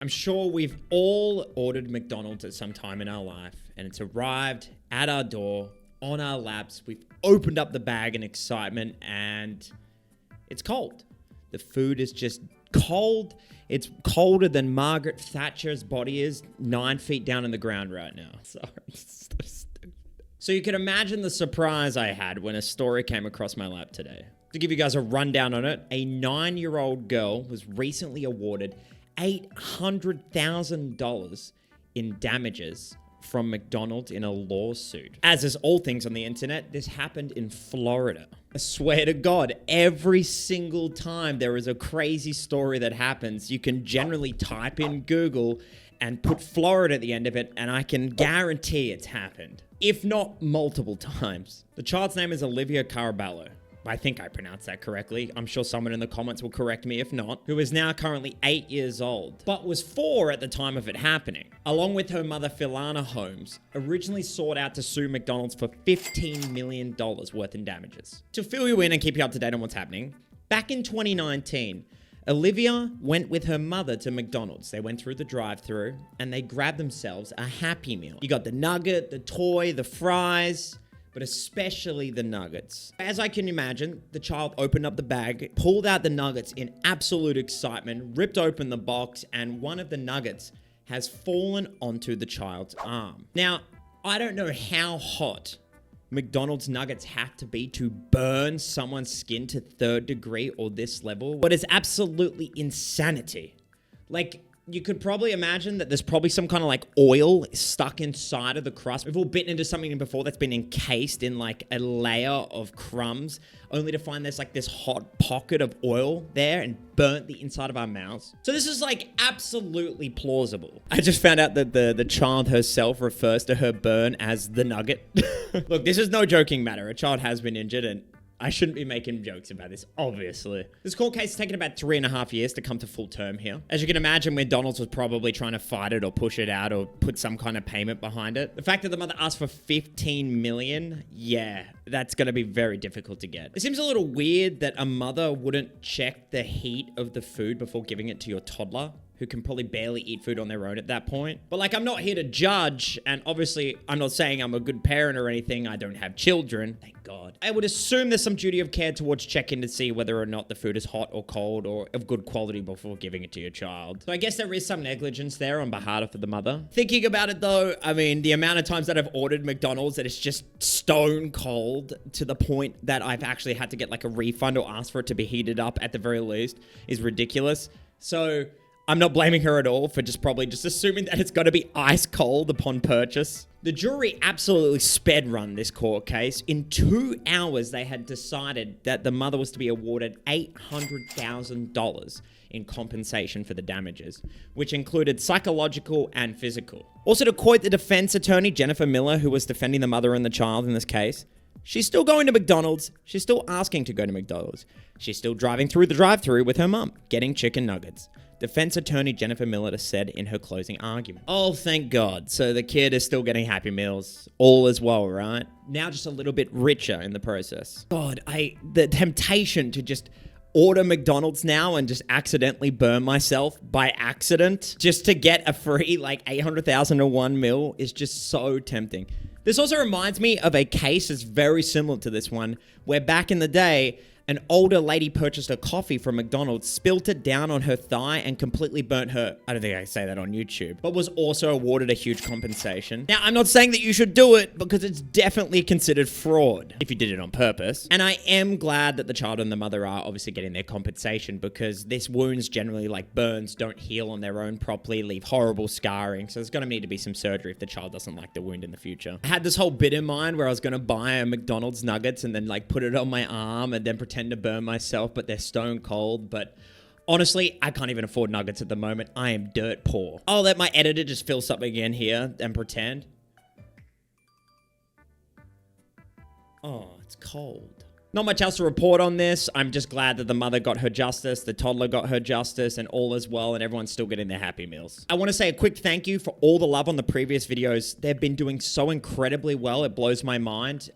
I'm sure we've all ordered McDonald's at some time in our life, and it's arrived at our door, on our laps. We've opened up the bag in excitement, and it's cold. The food is just cold. It's colder than Margaret Thatcher's body is 9 feet down in the ground right now. Sorry. So you can imagine the surprise I had when a story came across my lap today. To give you guys a rundown on it, a 9-year-old girl was recently awarded $800,000 in damages from McDonald's in a lawsuit. As is all things on the internet, this happened in Florida. I swear to God, every single time there is a crazy story that happens, you can generally type in Google and put Florida at the end of it, and I can guarantee it's happened. If not multiple times. The child's name is Olivia Caraballo. I think I pronounced that correctly. I'm sure someone in the comments will correct me if not. Who is now currently 8 years old, but was 4 at the time of it happening. Along with her mother, Philana Holmes, originally sought out to sue McDonald's for $15 million worth in damages. To fill you in and keep you up to date on what's happening, back in 2019, Olivia went with her mother to McDonald's. They went through the drive-thru and they grabbed themselves a Happy Meal. You got the nugget, the toy, the fries, but especially the nuggets. As I can imagine, the child opened up the bag, pulled out the nuggets in absolute excitement, ripped open the box, and one of the nuggets has fallen onto the child's arm. Now, I don't know how hot McDonald's nuggets have to be to burn someone's skin to 3rd degree or this level, but it's absolutely insanity. Like, you could probably imagine that there's probably some kind of like oil stuck inside of the crust. We've all bitten into something before that's been encased in like a layer of crumbs, only to find there's like this hot pocket of oil there and burnt the inside of our mouths. So this is like absolutely plausible. I just found out that the child herself refers to her burn as the nugget. Look, this is no joking matter. A child has been injured and I shouldn't be making jokes about this, obviously. This court case has taken about 3.5 years to come to full term here. As you can imagine, McDonald's was probably trying to fight it or push it out or put some kind of payment behind it. The fact that the mother asked for $15 million, yeah, that's going to be very difficult to get. It seems a little weird that a mother wouldn't check the heat of the food before giving it to your toddler, who can probably barely eat food on their own at that point. But like, I'm not here to judge, and obviously I'm not saying I'm a good parent or anything. I don't have children, thank God. I would assume there's some duty of care towards checking to see whether or not the food is hot or cold or of good quality before giving it to your child. So I guess there is some negligence there on behalf of the mother. Thinking about it though, I mean, the amount of times that I've ordered McDonald's that it's just stone cold to the point that I've actually had to get like a refund or ask for it to be heated up at the very least is ridiculous. So I'm not blaming her at all for probably assuming that it's got to be ice cold upon purchase. The jury absolutely sped run this court case. In 2 hours, they had decided that the mother was to be awarded $800,000 in compensation for the damages, which included psychological and physical. Also, to quote the defense attorney, Jennifer Miller, who was defending the mother and the child in this case, she's still going to McDonald's. She's still asking to go to McDonald's. She's still driving through the drive-thru with her mum, getting chicken nuggets. Defense attorney Jennifer Miller said in her closing argument. Oh, thank God. So the kid is still getting Happy Meals. All is well, right? Now just a little bit richer in the process. God, the temptation to just order McDonald's now and just accidentally burn myself by accident just to get a free like $800,001 meal is just so tempting. This also reminds me of a case that's very similar to this one, where back in the day, an older lady purchased a coffee from McDonald's, spilt it down on her thigh, and completely burnt her. I don't think I can say that on YouTube, but was also awarded a huge compensation. Now, I'm not saying that you should do it because it's definitely considered fraud if you did it on purpose. And I am glad that the child and the mother are obviously getting their compensation because these wounds generally, like burns, don't heal on their own properly, leave horrible scarring. So there's going to need to be some surgery if the child doesn't like the wound in the future. I had this whole bit in mind where I was going to buy a McDonald's nuggets and then like put it on my arm and then pretend to burn myself, but they're stone cold. But honestly, I can't even afford nuggets at the moment. I am dirt poor. I'll let my editor just fill something in here and pretend. Oh, it's cold. Not much else to report on this. I'm just glad that the mother got her justice, the toddler got her justice, and all is well, and everyone's still getting their Happy Meals. I want to say a quick thank you for all the love on the previous videos. They've been doing so incredibly well. It blows my mind.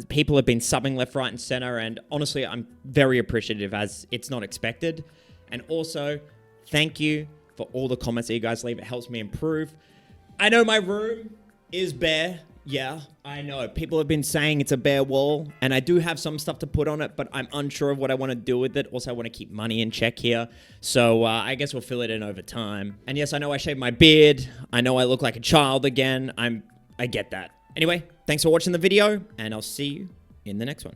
People have been subbing left, right, and center, and honestly, I'm very appreciative as it's not expected. And also, thank you for all the comments that you guys leave. It helps me improve. I know my room is bare. Yeah, I know. People have been saying it's a bare wall, and I do have some stuff to put on it, but I'm unsure of what I want to do with it. Also, I want to keep money in check here, so I guess we'll fill it in over time. And yes, I know I shaved my beard. I know I look like a child again. I get that. Anyway, thanks for watching the video, and I'll see you in the next one.